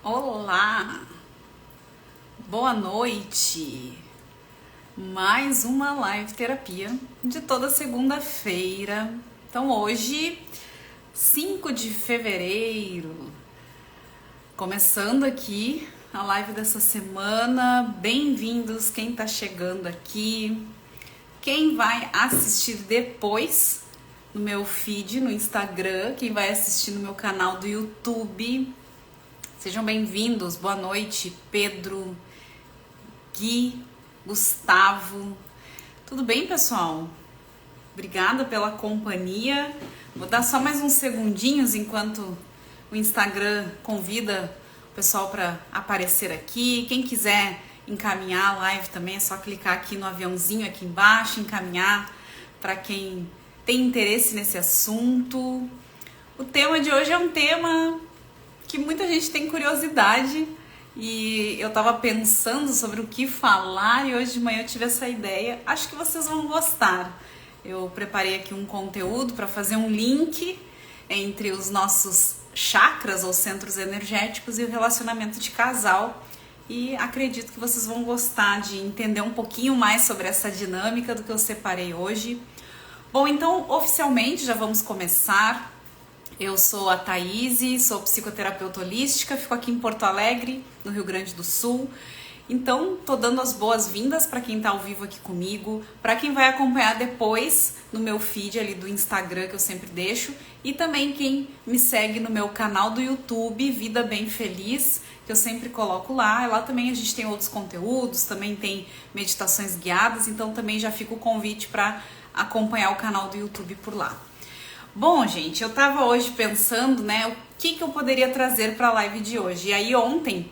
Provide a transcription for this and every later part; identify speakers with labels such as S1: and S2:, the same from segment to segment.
S1: Olá, boa noite. Mais uma live terapia de toda segunda-feira. Então hoje, 5 de fevereiro, começando aqui a live dessa semana. Bem-vindos quem tá chegando aqui. Quem vai assistir depois no meu feed no Instagram, quem vai assistir no meu canal do YouTube. Sejam bem-vindos, boa noite, Pedro, Gui, Gustavo. Tudo bem, pessoal? Obrigada pela companhia. Vou dar só mais uns segundinhos enquanto o Instagram convida o pessoal para aparecer aqui. Quem quiser encaminhar a live também é só clicar aqui no aviãozinho aqui embaixo, encaminhar para quem tem interesse nesse assunto. O tema de hoje é um tema que muita gente tem curiosidade e eu tava pensando sobre o que falar e hoje de manhã eu tive essa ideia. Acho que vocês vão gostar. Eu preparei aqui um conteúdo para fazer um link entre os nossos chakras ou centros energéticos e o relacionamento de casal e acredito que vocês vão gostar de entender um pouquinho mais sobre essa dinâmica do que eu separei hoje. Bom, então oficialmente já vamos começar. Eu sou a Thaís, sou psicoterapeuta holística, fico aqui em Porto Alegre, no Rio Grande do Sul. Então, tô dando as boas-vindas para quem tá ao vivo aqui comigo, para quem vai acompanhar depois no meu feed ali do Instagram, que eu sempre deixo, e também quem me segue no meu canal do YouTube, Vida Bem Feliz, que eu sempre coloco lá. Lá também a gente tem outros conteúdos, também tem meditações guiadas, então também já fica o convite para acompanhar o canal do YouTube por lá. Bom, gente, eu tava hoje pensando, né, o que eu poderia trazer para a live de hoje. E aí ontem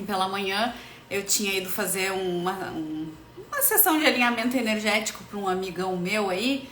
S1: pela manhã, eu tinha ido fazer uma sessão de alinhamento energético para um amigão meu aí,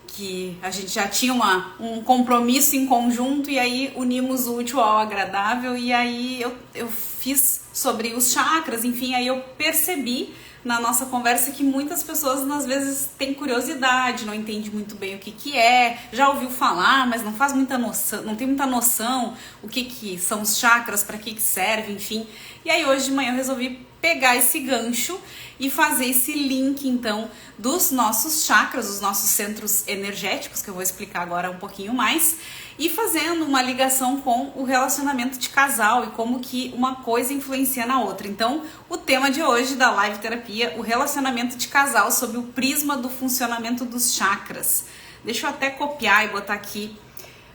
S1: que a gente já tinha um compromisso em conjunto e aí unimos o útil ao agradável e aí eu fiz sobre os chakras, enfim, aí eu percebi na nossa conversa que muitas pessoas às vezes têm curiosidade, não entende muito bem o que é, já ouviu falar, mas não faz muita noção, não tem muita noção o que são os chakras, para que serve, enfim. E aí hoje de manhã eu resolvi pegar esse gancho e fazer esse link então dos nossos chakras, dos nossos centros energéticos, que eu vou explicar agora um pouquinho mais, e fazendo uma ligação com o relacionamento de casal e como que uma coisa influencia na outra. Então, o tema de hoje da live terapia, o relacionamento de casal sob o prisma do funcionamento dos chakras. Deixa eu até copiar e botar aqui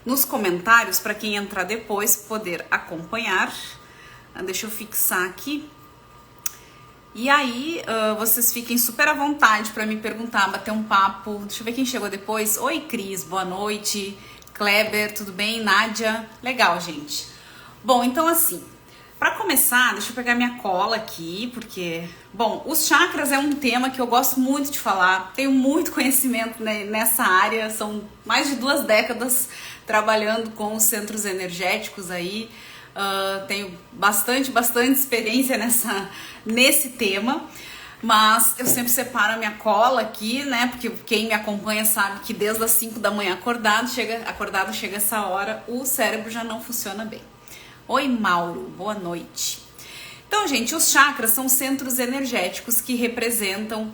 S1: nos comentários para quem entrar depois poder acompanhar. Deixa eu fixar aqui. E aí, vocês fiquem super à vontade para me perguntar, bater um papo. Deixa eu ver quem chegou depois. Oi, Cris, boa noite. Kleber, tudo bem? Nádia? Legal, gente. Bom, então assim, para começar, deixa eu pegar minha cola aqui, porque... Bom, os chakras é um tema que eu gosto muito de falar. Tenho muito conhecimento nessa área. São mais de 2 décadas trabalhando com os centros energéticos aí. Tenho bastante experiência nesse tema, mas eu sempre separo a minha cola aqui, né? Porque quem me acompanha sabe que desde as 5 da manhã acordado chega essa hora, o cérebro já não funciona bem. Oi, Mauro, boa noite. Então, gente, os chakras são centros energéticos que representam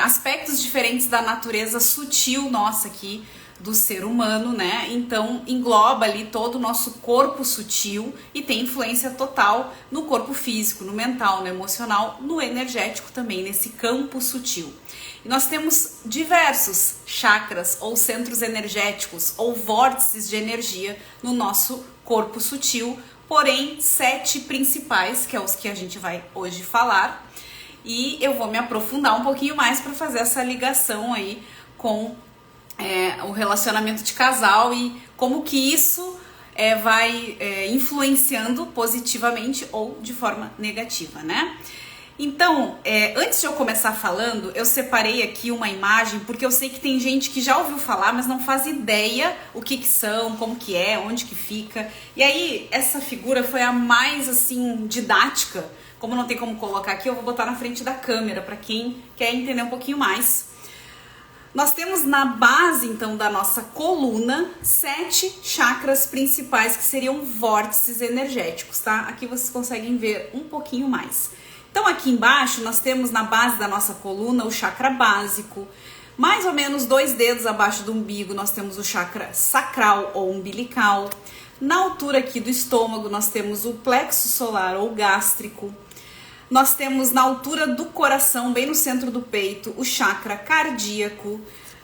S1: aspectos diferentes da natureza sutil nossa aqui, do ser humano, né? Então engloba ali todo o nosso corpo sutil e tem influência total no corpo físico, no mental, no emocional, no energético também, nesse campo sutil. E nós temos diversos chakras ou centros energéticos ou vórtices de energia no nosso corpo sutil, porém 7 principais, que é os que a gente vai hoje falar, e eu vou me aprofundar um pouquinho mais para fazer essa ligação aí com o relacionamento de casal e como que isso vai influenciando positivamente ou de forma negativa, né? Então, antes de eu começar falando, eu separei aqui uma imagem, porque eu sei que tem gente que já ouviu falar, mas não faz ideia o que são, como que é, onde que fica. E aí, essa figura foi a mais, assim, didática. Como não tem como colocar aqui, eu vou botar na frente da câmera, para quem quer entender um pouquinho mais. Nós temos na base, então, da nossa coluna, 7 chakras principais que seriam vórtices energéticos, tá? Aqui vocês conseguem ver um pouquinho mais. Então, aqui embaixo, nós temos na base da nossa coluna o chakra básico. Mais ou menos 2 dedos abaixo do umbigo, nós temos o chakra sacral ou umbilical. Na altura aqui do estômago, nós temos o plexo solar ou gástrico. Nós temos na altura do coração, bem no centro do peito, o chakra cardíaco.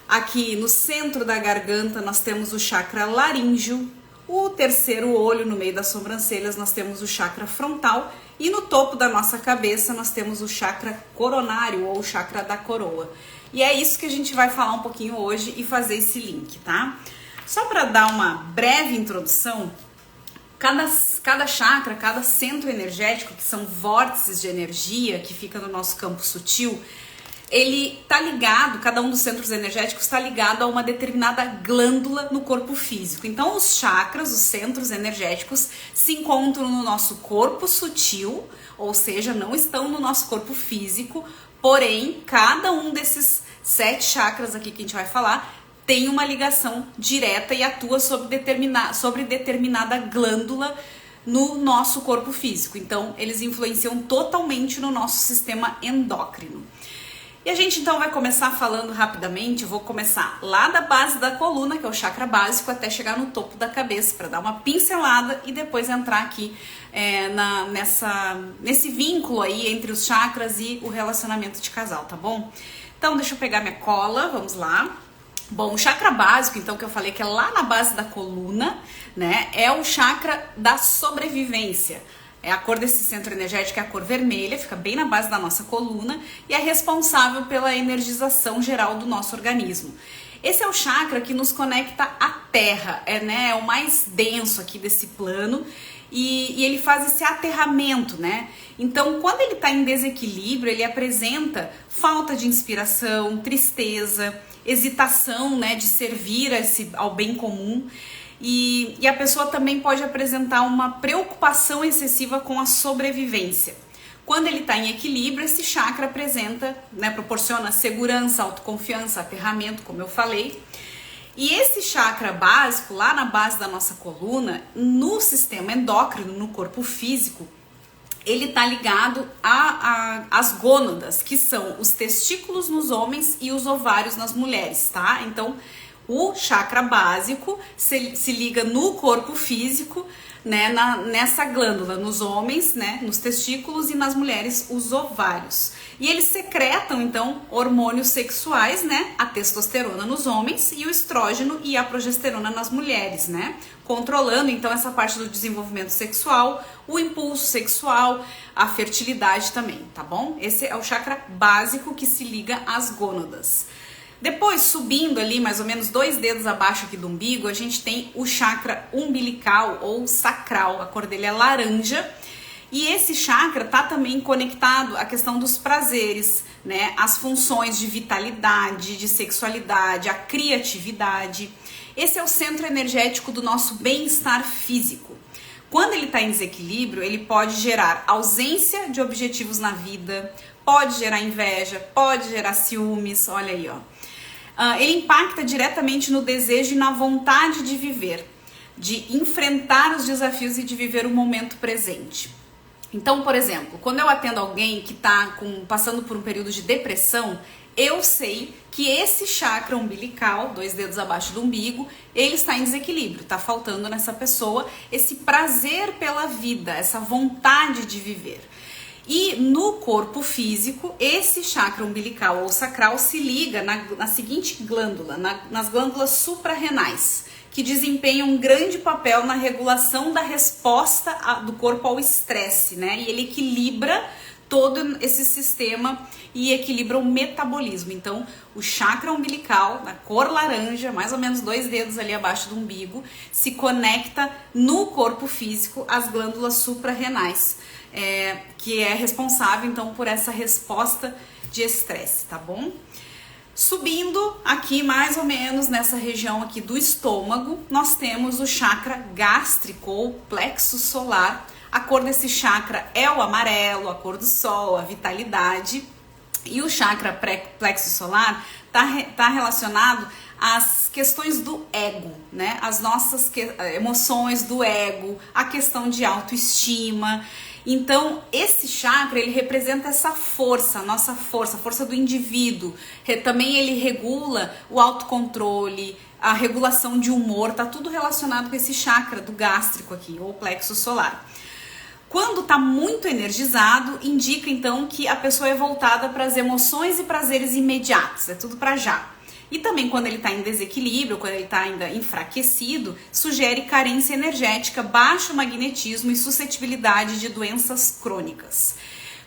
S1: Aqui no centro da garganta nós temos o chakra laríngeo. O terceiro olho, no meio das sobrancelhas, nós temos o chakra frontal. E no topo da nossa cabeça nós temos o chakra coronário ou o chakra da coroa. E é isso que a gente vai falar um pouquinho hoje e fazer esse link, tá? Só para dar uma breve introdução, cada chakra, cada centro energético, que são vórtices de energia que fica no nosso campo sutil, ele tá ligado, cada um dos centros energéticos está ligado a uma determinada glândula no corpo físico. Então os chakras, os centros energéticos, se encontram no nosso corpo sutil, ou seja, não estão no nosso corpo físico, porém cada um desses 7 chakras aqui que a gente vai falar tem uma ligação direta e atua sobre determinada glândula no nosso corpo físico. Então, eles influenciam totalmente no nosso sistema endócrino. E a gente então vai começar falando rapidamente. Eu vou começar lá da base da coluna, que é o chakra básico, até chegar no topo da cabeça, para dar uma pincelada e depois entrar aqui nesse vínculo aí entre os chakras e o relacionamento de casal, tá bom? Então, deixa eu pegar minha cola, vamos lá. Bom, o chakra básico, então, que eu falei que é lá na base da coluna, né, é o chakra da sobrevivência. A cor desse centro energético é a cor vermelha, fica bem na base da nossa coluna e é responsável pela energização geral do nosso organismo. Esse é o chakra que nos conecta à Terra, é o mais denso aqui desse plano e ele faz esse aterramento, né? Então, quando ele está em desequilíbrio, ele apresenta falta de inspiração, tristeza, hesitação, né, de servir ao bem comum. E a pessoa também pode apresentar uma preocupação excessiva com a sobrevivência. Quando ele está em equilíbrio, esse chakra apresenta, né, proporciona segurança, autoconfiança, aterramento, como eu falei. E esse chakra básico, lá na base da nossa coluna, no sistema endócrino, no corpo físico, ele está ligado às gônadas, que são os testículos nos homens e os ovários nas mulheres, tá? Então, o chakra básico se liga no corpo físico, né, nessa glândula, nos homens, né, nos testículos e nas mulheres, os ovários. E eles secretam, então, hormônios sexuais, né, a testosterona nos homens e o estrógeno e a progesterona nas mulheres, né, controlando, então, essa parte do desenvolvimento sexual, o impulso sexual, a fertilidade também, tá bom? Esse é o chakra básico que se liga às gônadas. Depois, subindo ali, mais ou menos 2 dedos abaixo aqui do umbigo, a gente tem o chakra umbilical ou sacral, a cor dele é laranja. E esse chakra tá também conectado à questão dos prazeres, né? As funções de vitalidade, de sexualidade, a criatividade. Esse é o centro energético do nosso bem-estar físico. Quando ele está em desequilíbrio, ele pode gerar ausência de objetivos na vida, pode gerar inveja, pode gerar ciúmes, olha aí, ó. Ele impacta diretamente no desejo e na vontade de viver, de enfrentar os desafios e de viver o momento presente. Então, por exemplo, quando eu atendo alguém que está passando por um período de depressão, eu sei que esse chakra umbilical, 2 dedos abaixo do umbigo, ele está em desequilíbrio, está faltando nessa pessoa esse prazer pela vida, essa vontade de viver. E no corpo físico, esse chakra umbilical ou sacral se liga na seguinte glândula, nas glândulas suprarrenais, que desempenham um grande papel na regulação da resposta do corpo ao estresse, né? E ele equilibra todo esse sistema e equilibra o metabolismo. Então, o chakra umbilical, na cor laranja, mais ou menos 2 dedos ali abaixo do umbigo, se conecta no corpo físico às glândulas suprarrenais, que é responsável, então, por essa resposta de estresse, tá bom? Subindo aqui mais ou menos nessa região aqui do estômago, nós temos o chakra gástrico ou plexo solar. A cor desse chakra é o amarelo, a cor do sol, a vitalidade. E o chakra plexo solar tá relacionado às questões do ego, né? As nossas emoções do ego, a questão de autoestima. Então, esse chakra, ele representa essa força, a nossa força, a força do indivíduo. Também ele regula o autocontrole, a regulação de humor, tá tudo relacionado com esse chakra do gástrico aqui, ou plexo solar. Quando está muito energizado, indica então que a pessoa é voltada para as emoções e prazeres imediatos, é tudo para já. E também quando ele está em desequilíbrio, quando ele está ainda enfraquecido, sugere carência energética, baixo magnetismo e suscetibilidade de doenças crônicas.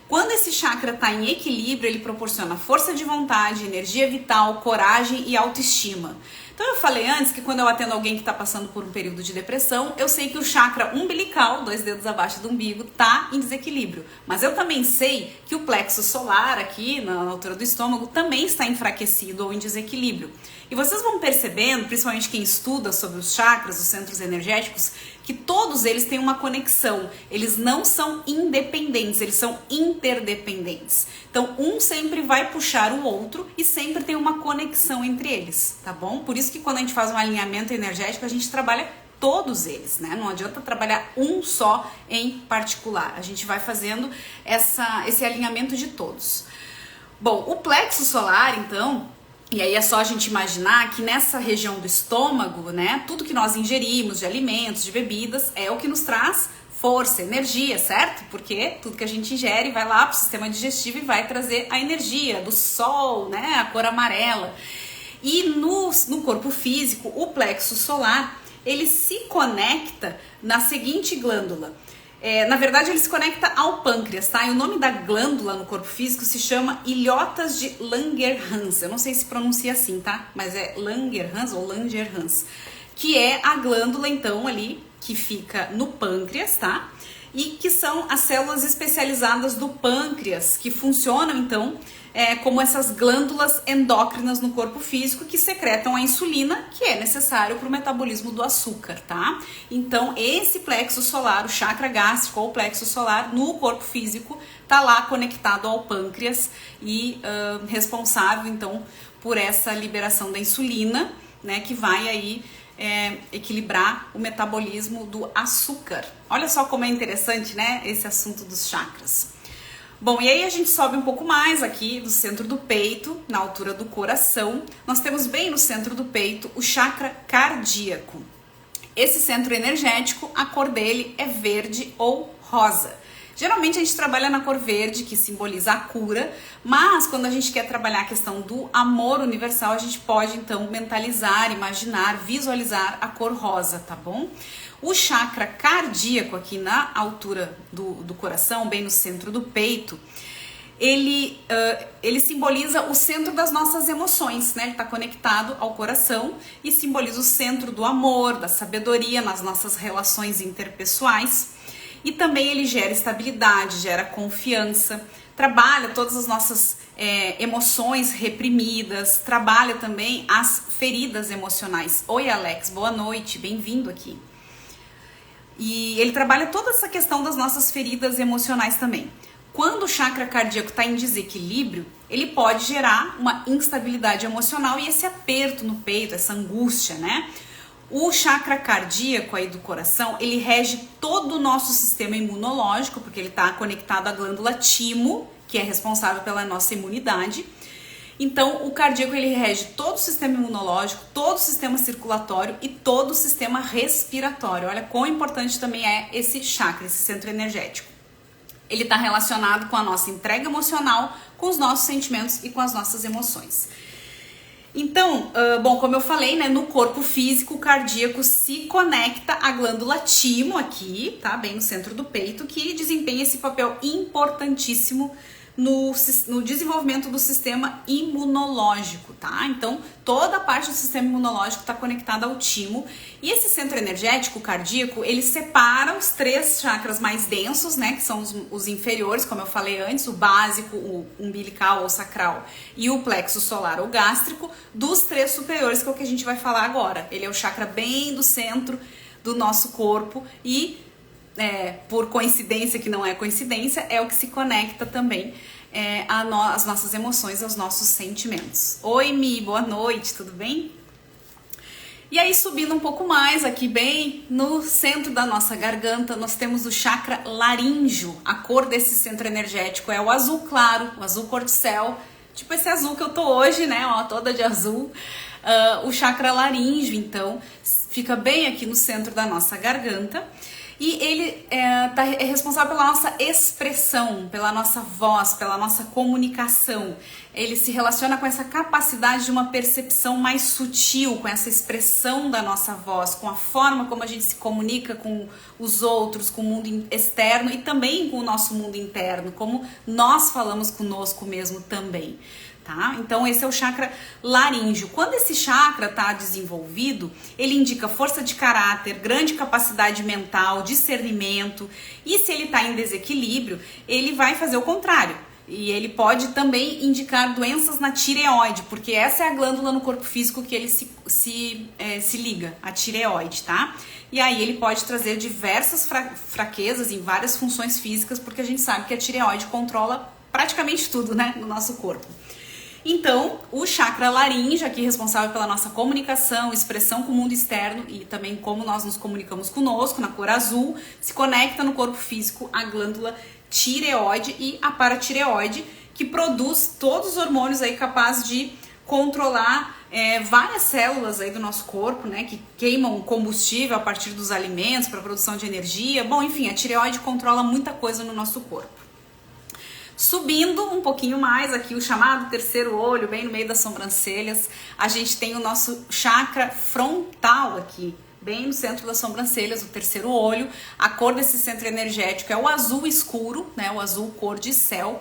S1: Quando esse chakra está em equilíbrio, ele proporciona força de vontade, energia vital, coragem e autoestima. Então eu falei antes que quando eu atendo alguém que está passando por um período de depressão, eu sei que o chakra umbilical, 2 dedos abaixo do umbigo, está em desequilíbrio. Mas eu também sei que o plexo solar aqui, na altura do estômago, também está enfraquecido ou em desequilíbrio. E vocês vão percebendo, principalmente quem estuda sobre os chakras, os centros energéticos, que todos eles têm uma conexão. Eles não são independentes, eles são interdependentes. Então, um sempre vai puxar o outro e sempre tem uma conexão entre eles, tá bom? Por isso que quando a gente faz um alinhamento energético, a gente trabalha todos eles, né? Não adianta trabalhar um só em particular. A gente vai fazendo esse alinhamento de todos. Bom, o plexo solar, então, e aí é só a gente imaginar que nessa região do estômago, né, tudo que nós ingerimos de alimentos, de bebidas, é o que nos traz força, energia, certo? Porque tudo que a gente ingere vai lá pro sistema digestivo e vai trazer a energia do sol, né, a cor amarela. E no corpo físico, o plexo solar, ele se conecta na seguinte glândula. Na verdade, ele se conecta ao pâncreas, tá? E o nome da glândula no corpo físico se chama ilhotas de Langerhans. Eu não sei se pronuncia assim, tá? Mas é Langerhans ou Langerhans, que é a glândula, então, ali, que fica no pâncreas, tá? E que são as células especializadas do pâncreas, que funcionam, então, como essas glândulas endócrinas no corpo físico que secretam a insulina, que é necessário para o metabolismo do açúcar, tá? Então, esse plexo solar, o chakra gástrico ou plexo solar no corpo físico, tá lá conectado ao pâncreas e responsável, então, por essa liberação da insulina, né, que vai aí equilibrar o metabolismo do açúcar. Olha só como é interessante, né, esse assunto dos chakras. Bom, e aí a gente sobe um pouco mais aqui do centro do peito, na altura do coração. Nós temos bem no centro do peito o chakra cardíaco. Esse centro energético, a cor dele é verde ou rosa. Geralmente a gente trabalha na cor verde, que simboliza a cura, mas quando a gente quer trabalhar a questão do amor universal, a gente pode então mentalizar, imaginar, visualizar a cor rosa, tá bom? O chakra cardíaco aqui na altura do coração, bem no centro do peito, ele simboliza o centro das nossas emoções, né? Ele está conectado ao coração e simboliza o centro do amor, da sabedoria nas nossas relações interpessoais. E também ele gera estabilidade, gera confiança, trabalha todas as nossas emoções reprimidas, trabalha também as feridas emocionais. Oi, Alex, boa noite, bem-vindo aqui. E ele trabalha toda essa questão das nossas feridas emocionais também. Quando o chakra cardíaco está em desequilíbrio, ele pode gerar uma instabilidade emocional e esse aperto no peito, essa angústia, né? O chakra cardíaco aí do coração, ele rege todo o nosso sistema imunológico, porque ele está conectado à glândula timo, que é responsável pela nossa imunidade. Então, o cardíaco, ele rege todo o sistema imunológico, todo o sistema circulatório e todo o sistema respiratório. Olha quão importante também é esse chakra, esse centro energético. Ele está relacionado com a nossa entrega emocional, com os nossos sentimentos e com as nossas emoções. Então, bom, como eu falei, né, no corpo físico, o cardíaco se conecta à glândula timo aqui, tá, bem no centro do peito, que desempenha esse papel importantíssimo no desenvolvimento do sistema imunológico, tá? Então, toda a parte do sistema imunológico está conectada ao timo. E esse centro energético cardíaco, ele separa os 3 chakras mais densos, né? Que são os inferiores, como eu falei antes, o básico, o umbilical ou sacral e o plexo solar ou gástrico, dos 3 superiores, que é o que a gente vai falar agora. Ele é o chakra bem do centro do nosso corpo e por coincidência que não é coincidência, é o que se conecta também às nossas emoções, aos nossos sentimentos. Oi, Mi, boa noite, tudo bem? E aí, subindo um pouco mais, aqui bem no centro da nossa garganta, nós temos o chakra laríngeo. A cor desse centro energético é o azul claro, o azul cor de céu, tipo esse azul que eu tô hoje, né, ó, toda de azul. O chakra laríngeo, então, fica bem aqui no centro da nossa garganta. E ele é responsável pela nossa expressão, pela nossa voz, pela nossa comunicação. Ele se relaciona com essa capacidade de uma percepção mais sutil, com essa expressão da nossa voz, com a forma como a gente se comunica com os outros, com o mundo externo e também com o nosso mundo interno, como nós falamos conosco mesmo também. Tá? Então esse é o chakra laríngeo. Quando esse chakra está desenvolvido, ele indica força de caráter, grande capacidade mental, discernimento, e se ele está em desequilíbrio, ele vai fazer o contrário. E ele pode também indicar doenças na tireoide, porque essa é a glândula no corpo físico que ele se liga, a tireoide, tá? E aí ele pode trazer diversas fraquezas em várias funções físicas, porque a gente sabe que a tireoide controla praticamente tudo, né, no nosso corpo. Então, o chakra laríngeo, aqui responsável pela nossa comunicação, expressão com o mundo externo e também como nós nos comunicamos conosco, na cor azul, se conecta no corpo físico a glândula tireoide e a paratireoide, que produz todos os hormônios aí capazes de controlar várias células aí do nosso corpo, né, que queimam combustível a partir dos alimentos para produção de energia. Bom, enfim, a tireoide controla muita coisa no nosso corpo. Subindo um pouquinho mais aqui, o chamado terceiro olho, bem no meio das sobrancelhas, a gente tem o nosso chakra frontal aqui, bem no centro das sobrancelhas, o terceiro olho. A cor desse centro energético é o azul escuro, né, o azul cor de céu.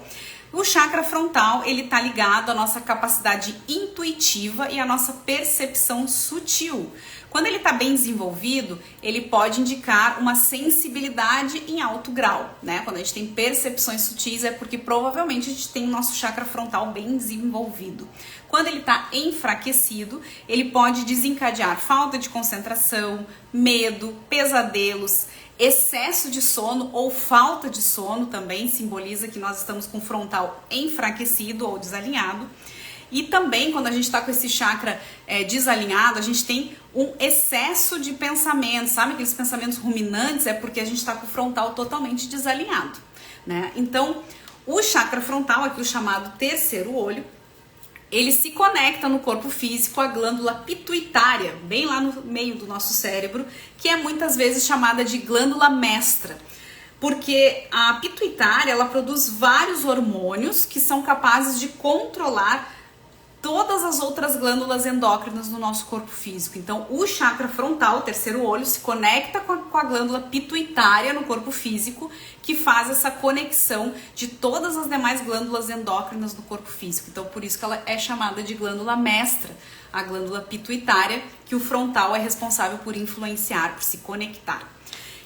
S1: O chakra frontal, ele tá ligado à nossa capacidade intuitiva e à nossa percepção sutil. Quando ele está bem desenvolvido, ele pode indicar uma sensibilidade em alto grau, né? Quando a gente tem percepções sutis é porque provavelmente a gente tem o nosso chakra frontal bem desenvolvido. Quando ele está enfraquecido, ele pode desencadear falta de concentração, medo, pesadelos, excesso de sono ou falta de sono também simboliza que nós estamos com o frontal enfraquecido ou desalinhado. E também, quando a gente está com esse chakra desalinhado, a gente tem um excesso de pensamentos, sabe? Aqueles pensamentos ruminantes é porque a gente está com o frontal totalmente desalinhado, né? Então, o chakra frontal, aqui o chamado terceiro olho, ele se conecta no corpo físico à glândula pituitária, bem lá no meio do nosso cérebro, que é muitas vezes chamada de glândula mestra. Porque a pituitária, ela produz vários hormônios que são capazes de controlar todas as outras glândulas endócrinas no nosso corpo físico. Então, o chakra frontal, o terceiro olho, se conecta com a glândula pituitária no corpo físico, que faz essa conexão de todas as demais glândulas endócrinas no corpo físico. Então, por isso que ela é chamada de glândula mestra, a glândula pituitária, que o frontal é responsável por influenciar, por se conectar.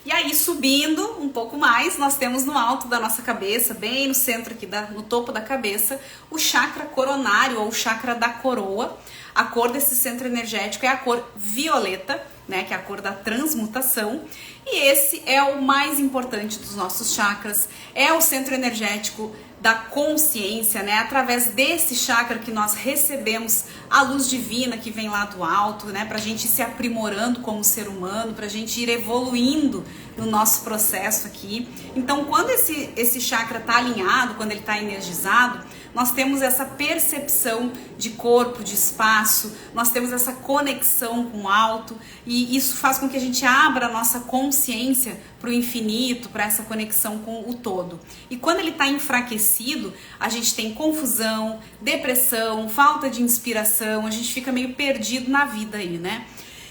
S1: E aí, subindo um pouco mais, nós temos no alto da nossa cabeça, bem no centro aqui, no topo da cabeça, o chakra coronário, ou chakra da coroa. A cor desse centro energético é a cor violeta, né, que é a cor da transmutação. E esse é o mais importante dos nossos chakras, é o centro energético da consciência, né? Através desse chakra que nós recebemos a luz divina que vem lá do alto, né? Pra gente ir se aprimorando como ser humano, pra gente ir evoluindo no nosso processo aqui. Então, quando esse chakra tá alinhado, quando ele tá energizado, nós temos essa percepção de corpo, de espaço, nós temos essa conexão com o alto, e isso faz com que a gente abra a nossa consciência para o infinito, para essa conexão com o todo. E quando ele está enfraquecido, a gente tem confusão, depressão, falta de inspiração, a gente fica meio perdido na vida aí, né?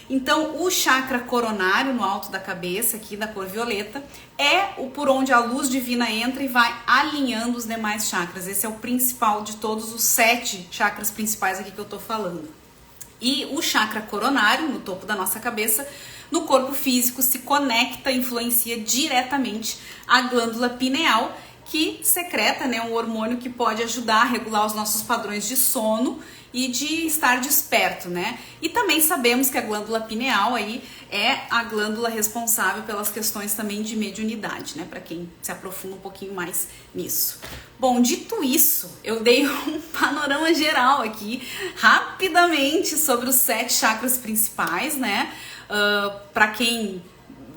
S1: Então, o chakra coronário, no alto da cabeça, aqui da cor violeta, é o por onde a luz divina entra e vai alinhando os demais chakras. Esse é o principal de todos os 7 chakras principais aqui que eu tô falando. E o chakra coronário, no topo da nossa cabeça, no corpo físico, se conecta e influencia diretamente a glândula pineal, que secreta, né, um hormônio que pode ajudar a regular os nossos padrões de sono e de estar desperto, né? E também sabemos que a glândula pineal aí é a glândula responsável pelas questões também de mediunidade, né? Para quem se aprofunda um pouquinho mais nisso. Bom, dito isso, eu dei um panorama geral aqui, rapidamente, sobre os 7 chakras principais, né? Para quem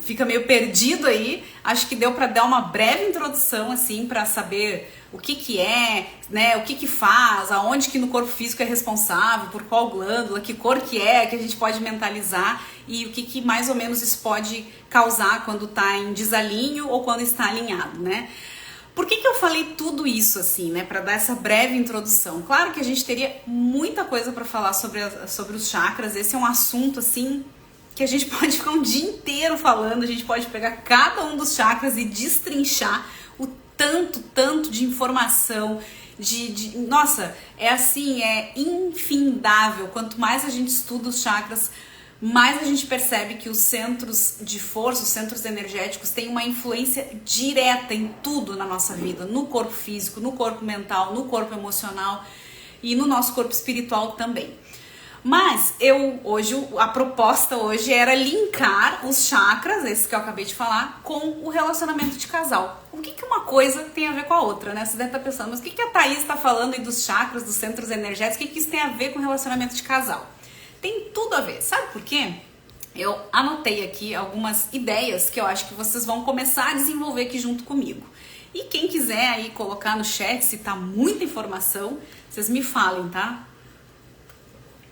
S1: fica meio perdido aí, acho que deu para dar uma breve introdução, assim, para saber o que é, né, o que faz, aonde que no corpo físico é responsável, por qual glândula, que cor que a gente pode mentalizar e o que mais ou menos isso pode causar quando tá em desalinho ou quando está alinhado, né? Por que eu falei tudo isso assim, né, para dar essa breve introdução? Claro que a gente teria muita coisa para falar sobre os chakras, esse é um assunto assim que a gente pode ficar um dia inteiro falando, a gente pode pegar cada um dos chakras e destrinchar o tanto de informação, nossa, é assim, é infindável. Quanto mais a gente estuda os chakras, mais a gente percebe que os centros de força, os centros energéticos têm uma influência direta em tudo na nossa vida, no corpo físico, no corpo mental, no corpo emocional e no nosso corpo espiritual também. Mas a proposta hoje era linkar os chakras, esses que eu acabei de falar, com o relacionamento de casal. O que uma coisa tem a ver com a outra, né? Você deve estar pensando, mas o que a Thaís está falando aí dos chakras, dos centros energéticos, o que isso tem a ver com o relacionamento de casal? Tem tudo a ver, sabe por quê? Eu anotei aqui algumas ideias que eu acho que vocês vão começar a desenvolver aqui junto comigo. E quem quiser aí colocar no chat, se tá muita informação, vocês me falem, tá?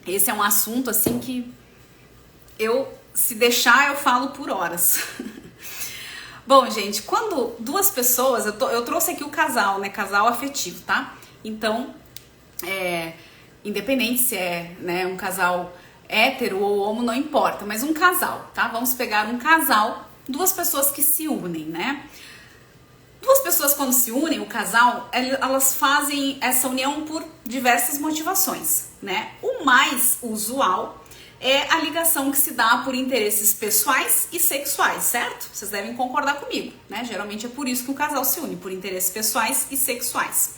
S1: Esse é um assunto assim que se deixar, eu falo por horas. Bom, gente, quando duas pessoas, eu trouxe aqui o casal, né? Casal afetivo, tá? Então, independente se é, né, um casal hétero ou homo, não importa, mas um casal, tá? Vamos pegar um casal, duas pessoas que se unem, né? Duas pessoas quando se unem, o casal, elas fazem essa união por diversas motivações, né? O mais usual é a ligação que se dá por interesses pessoais e sexuais, certo? Vocês devem concordar comigo, né? Geralmente é por isso que o casal se une, por interesses pessoais e sexuais.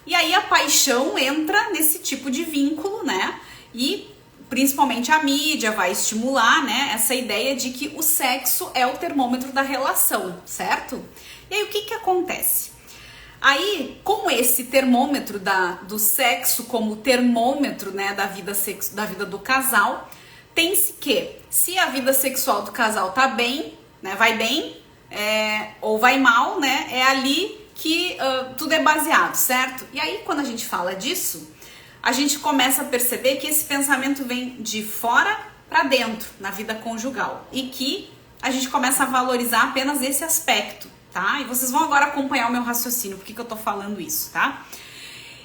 S1: E aí a paixão entra nesse tipo de vínculo, né? E principalmente a mídia vai estimular, né, essa ideia de que o sexo é o termômetro da relação, certo? E aí o que acontece? Aí, com esse termômetro do sexo como termômetro, né, da vida do casal, tem-se que, se a vida sexual do casal tá bem, né, vai bem, ou vai mal, né, é ali que tudo é baseado, certo? E aí, quando a gente fala disso, a gente começa a perceber que esse pensamento vem de fora para dentro, na vida conjugal, e que a gente começa a valorizar apenas esse aspecto, tá? E vocês vão agora acompanhar o meu raciocínio, por que eu tô falando isso, tá?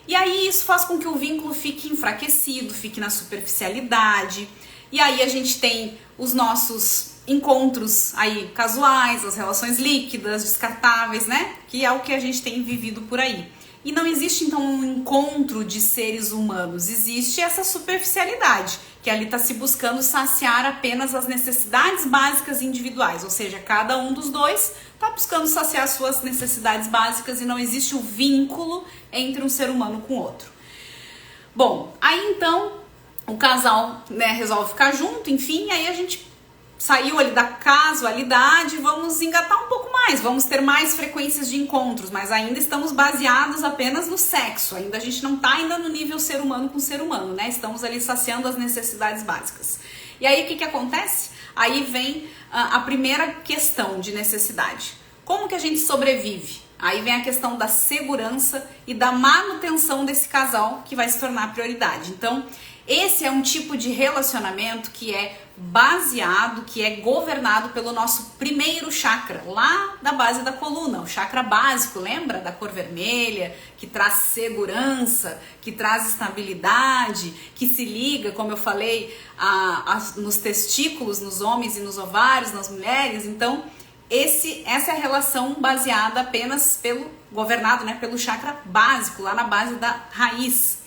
S1: E aí isso faz com que o vínculo fique enfraquecido, fique na superficialidade, e aí a gente tem os nossos encontros aí casuais, as relações líquidas, descartáveis, né? Que é o que a gente tem vivido por aí. E não existe então um encontro de seres humanos, existe essa superficialidade, que ali está se buscando saciar apenas as necessidades básicas individuais, ou seja, cada um dos dois está buscando saciar suas necessidades básicas e não existe o vínculo entre um ser humano com o outro. Bom, aí então o casal, né, resolve ficar junto, enfim, aí a gente saiu ali da casualidade, vamos engatar um pouco mais, vamos ter mais frequências de encontros, mas ainda estamos baseados apenas no sexo, ainda a gente não está ainda no nível ser humano com ser humano, né? Estamos ali saciando as necessidades básicas. E aí o que acontece? Aí vem a primeira questão de necessidade. Como que a gente sobrevive? Aí vem a questão da segurança e da manutenção desse casal que vai se tornar prioridade. Então, esse é um tipo de relacionamento que é baseado, que é governado pelo nosso primeiro chakra, lá da base da coluna, o chakra básico, lembra? Da cor vermelha, que traz segurança, que traz estabilidade, que se liga, como eu falei, nos testículos, nos homens e nos ovários, nas mulheres. Então, essa é a relação baseada apenas governado, né, pelo chakra básico, lá na base da raiz.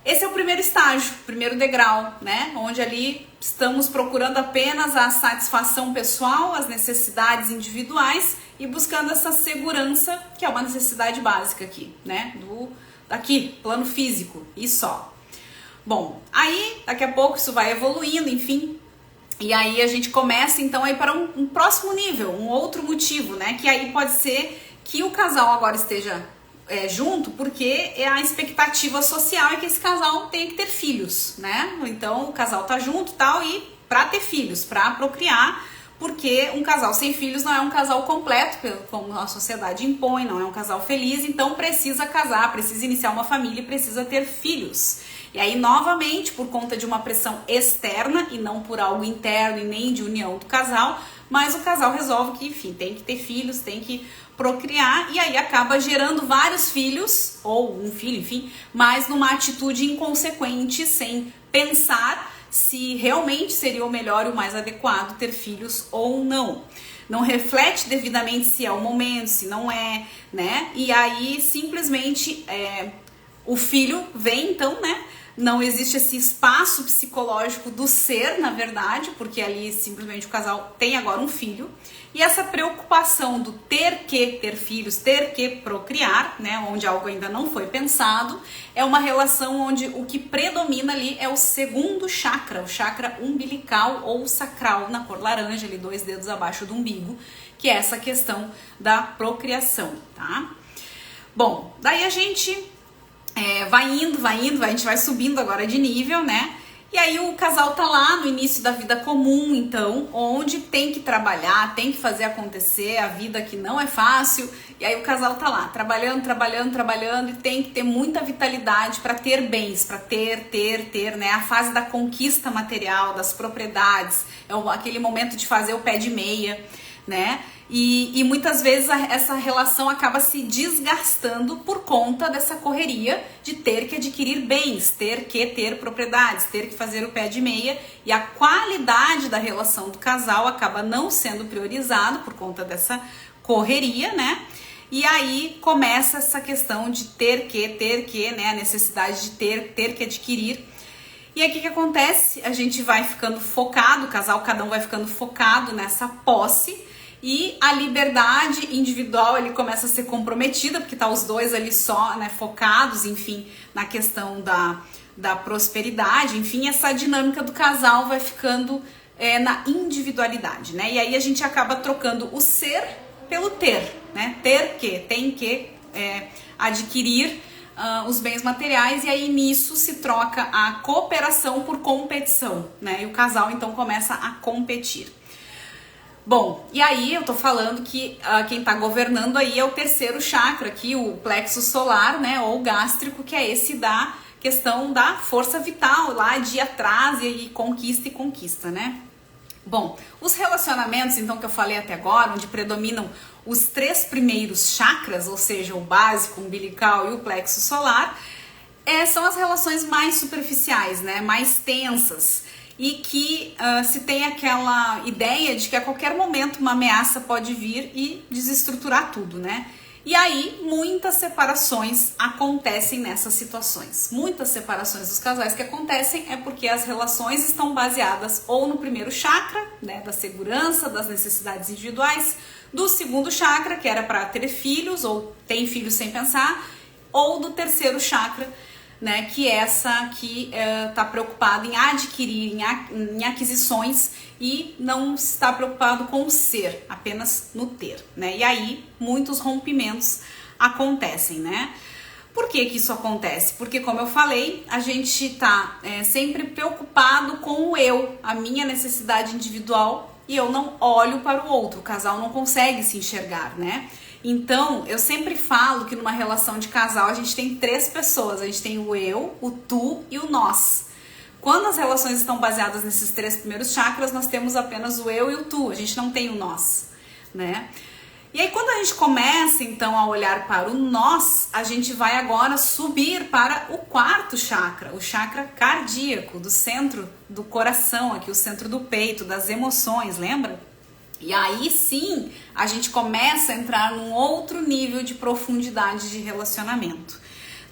S1: Esse é o primeiro estágio, primeiro degrau, né? Onde ali estamos procurando apenas a satisfação pessoal, as necessidades individuais e buscando essa segurança, que é uma necessidade básica aqui, né? Aqui, plano físico e só. Bom, aí daqui a pouco isso vai evoluindo, enfim. E aí a gente começa então aí para um próximo nível, um outro motivo, né? Que aí pode ser que o casal agora esteja junto, porque a expectativa social é que esse casal tenha que ter filhos, né? Então o casal tá junto e tal, e para ter filhos, para procriar, porque um casal sem filhos não é um casal completo, como a sociedade impõe, não é um casal feliz, então precisa casar, precisa iniciar uma família e precisa ter filhos. E aí, novamente, por conta de uma pressão externa e não por algo interno e nem de união do casal, mas o casal resolve que, enfim, tem que ter filhos, tem que procriar, e aí acaba gerando vários filhos, ou um filho, enfim, mas numa atitude inconsequente, sem pensar se realmente seria o melhor e o mais adequado ter filhos ou não. Não reflete devidamente se é o momento, se não é, né? E aí, simplesmente, o filho vem, então, né? Não existe esse espaço psicológico do ser, na verdade, porque ali simplesmente o casal tem agora um filho. E essa preocupação do ter que ter filhos, ter que procriar, né, onde algo ainda não foi pensado, é uma relação onde o que predomina ali é o segundo chakra, o chakra umbilical ou sacral, na cor laranja, ali 2 dedos abaixo do umbigo, que é essa questão da procriação, tá? Bom, daí a gente vai indo, a gente vai subindo agora de nível, né? E aí o casal tá lá no início da vida comum, então, onde tem que trabalhar, tem que fazer acontecer, a vida que não é fácil. E aí o casal tá lá, trabalhando, e tem que ter muita vitalidade para ter bens, para ter, né? A fase da conquista material, das propriedades, aquele momento de fazer o pé de meia, né? E muitas vezes essa relação acaba se desgastando por conta dessa correria de ter que adquirir bens, ter que ter propriedades, ter que fazer o pé de meia, e a qualidade da relação do casal acaba não sendo priorizado por conta dessa correria, né? E aí começa essa questão de ter que, né? A necessidade de ter que adquirir. E aí o que acontece? A gente vai ficando focado, o casal, cada um vai ficando focado nessa posse, e a liberdade individual ele começa a ser comprometida, porque tá os dois ali só, né, focados, enfim, na questão da prosperidade, enfim, essa dinâmica do casal vai ficando na individualidade, né? E aí a gente acaba trocando o ser pelo ter, né? Ter que, tem que adquirir os bens materiais, e aí nisso se troca a cooperação por competição, né? E o casal então começa a competir. Bom, e aí eu tô falando que quem tá governando aí é o terceiro chakra aqui, o plexo solar, né, ou gástrico, que é esse da questão da força vital, lá de ir atrás e conquista, né? Bom, os relacionamentos, então, que eu falei até agora, onde predominam os 3 primeiros chakras, ou seja, o básico, o umbilical e o plexo solar, são as relações mais superficiais, né, mais tensas, e que se tem aquela ideia de que a qualquer momento uma ameaça pode vir e desestruturar tudo, né? E aí muitas separações acontecem nessas situações. Muitas separações dos casais que acontecem é porque as relações estão baseadas ou no primeiro chakra, né, da segurança, das necessidades individuais, do segundo chakra, que era para ter filhos ou tem filhos sem pensar, ou do terceiro chakra, né, que é essa que está preocupada em adquirir, em aquisições, e não está preocupado com o ser, apenas no ter, né? E aí muitos rompimentos acontecem, né? Por que isso acontece? Porque, como eu falei, a gente está sempre preocupado com o eu, a minha necessidade individual, e eu não olho para o outro, o casal não consegue se enxergar, né? Então, eu sempre falo que numa relação de casal a gente tem 3 pessoas, a gente tem o eu, o tu e o nós. Quando as relações estão baseadas nesses 3 primeiros chakras, nós temos apenas o eu e o tu, a gente não tem o nós, né? E aí quando a gente começa então a olhar para o nós, a gente vai agora subir para o 4º chakra, o chakra cardíaco, do centro do coração, aqui o centro do peito, das emoções, lembra? E aí sim, a gente começa a entrar num outro nível de profundidade de relacionamento,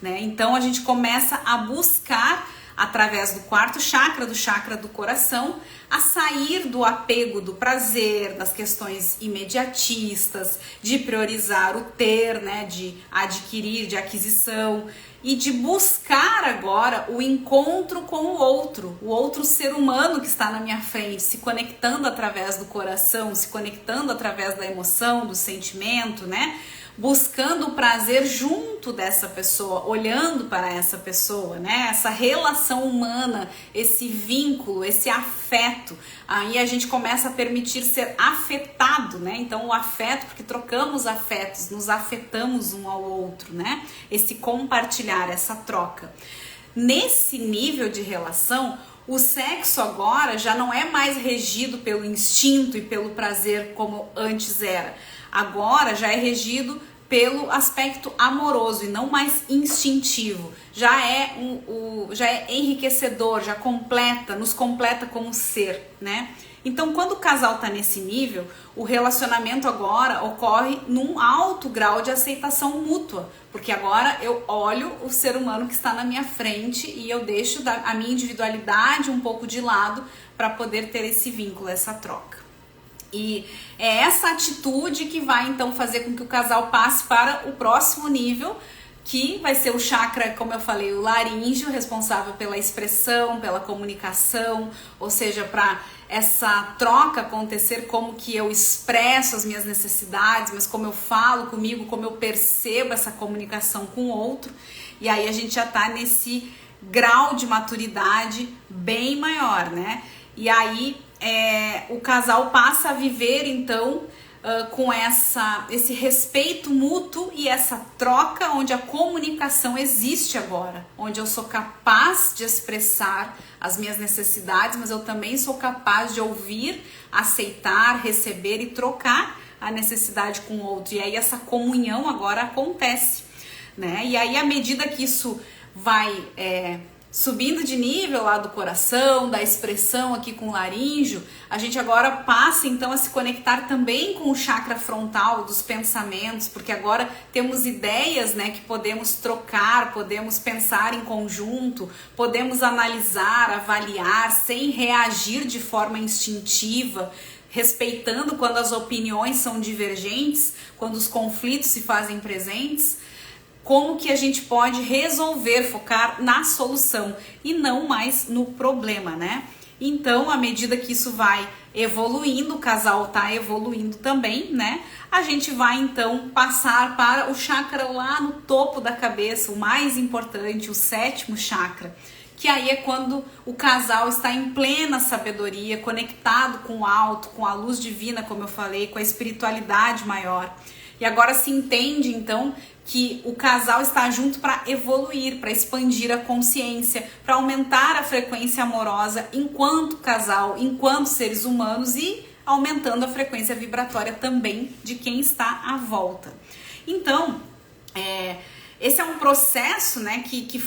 S1: né? Então a gente começa a buscar, através do 4º chakra, do chakra do coração, a sair do apego do prazer, das questões imediatistas, de priorizar o ter, né, de adquirir, de aquisição, e de buscar agora o encontro com o outro ser humano que está na minha frente, se conectando através do coração, se conectando através da emoção, do sentimento, né? Buscando o prazer junto dessa pessoa, olhando para essa pessoa, né? Essa relação humana, esse vínculo, esse afeto. Aí a gente começa a permitir ser afetado, né? Então o afeto, porque trocamos afetos, nos afetamos um ao outro, né? Esse compartilhar, essa troca. Nesse nível de relação, o sexo agora já não é mais regido pelo instinto e pelo prazer como antes era. Agora já é regido pelo aspecto amoroso e não mais instintivo. Já é enriquecedor, já nos completa como ser, né? Então, quando o casal tá nesse nível, o relacionamento agora ocorre num alto grau de aceitação mútua, porque agora eu olho o ser humano que está na minha frente e eu deixo a minha individualidade um pouco de lado para poder ter esse vínculo, essa troca. E é essa atitude que vai então fazer com que o casal passe para o próximo nível, que vai ser o chakra, como eu falei, o laríngeo, responsável pela expressão, pela comunicação, ou seja, para essa troca acontecer, como que eu expresso as minhas necessidades, mas como eu falo comigo, como eu percebo essa comunicação com o outro. E aí a gente já tá nesse grau de maturidade bem maior, né? E aí o casal passa a viver então com esse respeito mútuo e essa troca, onde a comunicação existe agora, onde eu sou capaz de expressar as minhas necessidades, mas eu também sou capaz de ouvir, aceitar, receber e trocar a necessidade com o outro. E aí essa comunhão agora acontece, né? E aí, à medida que isso vai subindo de nível lá do coração, da expressão aqui com o laríngeo, a gente agora passa então a se conectar também com o chakra frontal dos pensamentos, porque agora temos ideias, né, que podemos trocar, podemos pensar em conjunto, podemos analisar, avaliar sem reagir de forma instintiva, respeitando quando as opiniões são divergentes, quando os conflitos se fazem presentes. Como que a gente pode resolver, focar na solução e não mais no problema, né? Então, à medida que isso vai evoluindo, o casal tá evoluindo também, né? A gente vai então passar para o chakra lá no topo da cabeça, o mais importante, o 7º chakra, que aí é quando o casal está em plena sabedoria, conectado com o alto, com a luz divina, como eu falei, com a espiritualidade maior. E agora se entende então que o casal está junto para evoluir, para expandir a consciência, para aumentar a frequência amorosa enquanto casal, enquanto seres humanos, e aumentando a frequência vibratória também de quem está à volta. Então, esse é um processo, né, que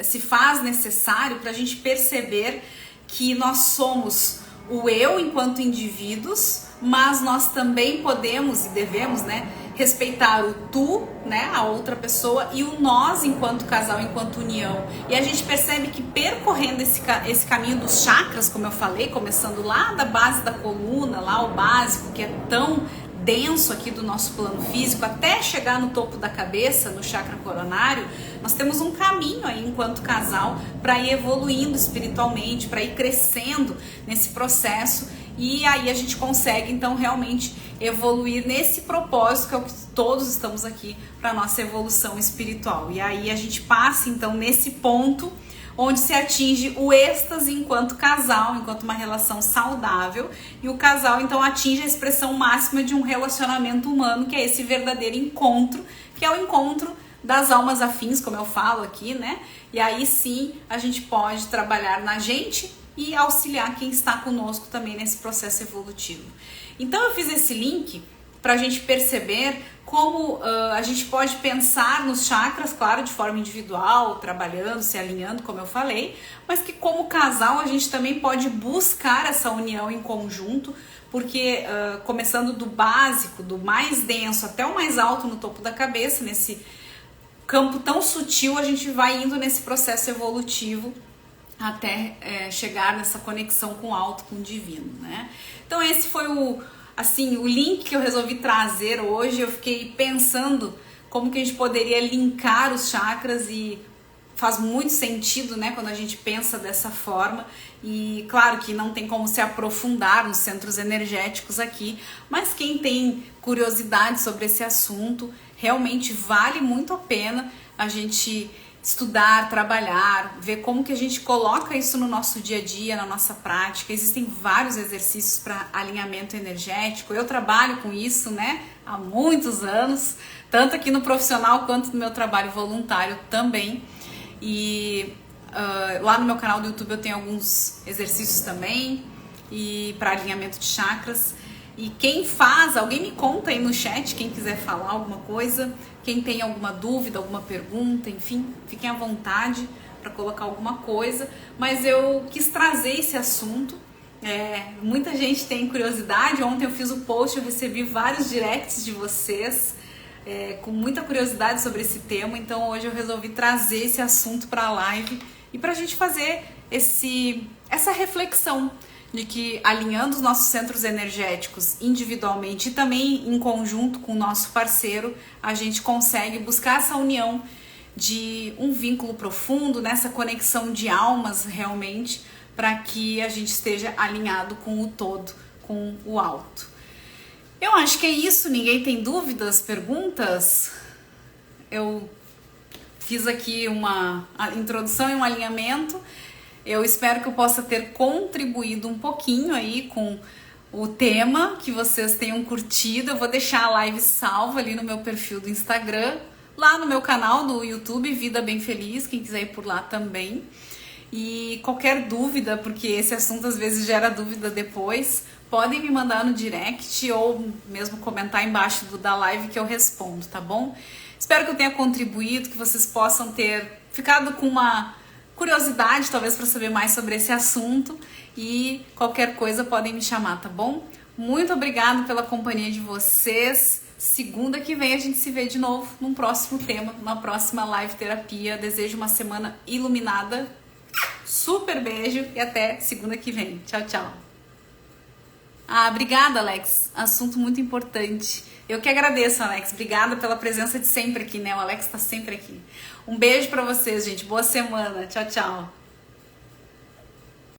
S1: se faz necessário para a gente perceber que nós somos o eu enquanto indivíduos, mas nós também podemos e devemos, né, respeitar o tu, né, a outra pessoa, e o nós enquanto casal, enquanto união. E a gente percebe que percorrendo esse caminho dos chakras, como eu falei, começando lá da base da coluna, lá o básico, que é tão denso aqui do nosso plano físico, até chegar no topo da cabeça, no chakra coronário, nós temos um caminho aí enquanto casal para ir evoluindo espiritualmente, para ir crescendo nesse processo, e aí a gente consegue então realmente evoluir nesse propósito, que é o que todos estamos aqui para nossa evolução espiritual. E aí a gente passa então nesse ponto onde se atinge o êxtase enquanto casal, enquanto uma relação saudável, e o casal então atinge a expressão máxima de um relacionamento humano, que é esse verdadeiro encontro, que é o encontro das almas afins, como eu falo aqui, né? E aí sim a gente pode trabalhar na gente e auxiliar quem está conosco também nesse processo evolutivo. Então eu fiz esse link para a gente perceber como a gente pode pensar nos chakras, claro, de forma individual, trabalhando, se alinhando, como eu falei, mas que como casal a gente também pode buscar essa união em conjunto, porque começando do básico, do mais denso até o mais alto no topo da cabeça, nesse campo tão sutil, a gente vai indo nesse processo evolutivo até chegar nessa conexão com o alto, com o divino, né? Então esse foi o link que eu resolvi trazer hoje. Eu fiquei pensando como que a gente poderia linkar os chakras e faz muito sentido, né, quando a gente pensa dessa forma. E claro que não tem como se aprofundar nos centros energéticos aqui, mas quem tem curiosidade sobre esse assunto, realmente vale muito a pena a gente estudar, trabalhar, ver como que a gente coloca isso no nosso dia a dia, na nossa prática. Existem vários exercícios para alinhamento energético. Eu trabalho com isso, né, há muitos anos, tanto aqui no profissional quanto no meu trabalho voluntário também. E lá no meu canal do YouTube eu tenho alguns exercícios também e para alinhamento de chakras. E quem faz, alguém me conta aí no chat, quem quiser falar alguma coisa, quem tem alguma dúvida, alguma pergunta, enfim, fiquem à vontade para colocar alguma coisa. Mas eu quis trazer esse assunto. Muita gente tem curiosidade. Ontem eu fiz o post, eu recebi vários directs de vocês com muita curiosidade sobre esse tema. Então hoje eu resolvi trazer esse assunto para a live e para a gente fazer essa reflexão de que alinhando os nossos centros energéticos individualmente e também em conjunto com o nosso parceiro, a gente consegue buscar essa união de um vínculo profundo, nessa conexão de almas realmente, para que a gente esteja alinhado com o todo, com o alto. Eu acho que é isso. Ninguém tem dúvidas, perguntas? Eu fiz aqui uma introdução e um alinhamento. Eu espero que eu possa ter contribuído um pouquinho aí com o tema, que vocês tenham curtido. Eu vou deixar a live salva ali no meu perfil do Instagram, lá no meu canal do YouTube, Vida Bem Feliz, quem quiser ir por lá também. E qualquer dúvida, porque esse assunto às vezes gera dúvida depois, podem me mandar no direct ou mesmo comentar embaixo da live que eu respondo, tá bom? Espero que eu tenha contribuído, que vocês possam ter ficado com uma curiosidade, talvez, para saber mais sobre esse assunto, e qualquer coisa podem me chamar, tá bom? Muito obrigada pela companhia de vocês. Segunda que vem a gente se vê de novo num próximo tema, numa próxima live terapia. Desejo uma semana iluminada. Super beijo e até segunda que vem. Tchau, tchau. Obrigada, Alex. Assunto muito importante. Eu que agradeço, Alex. Obrigada pela presença de sempre aqui, né? O Alex tá sempre aqui. Um beijo pra vocês, gente. Boa semana. Tchau, tchau.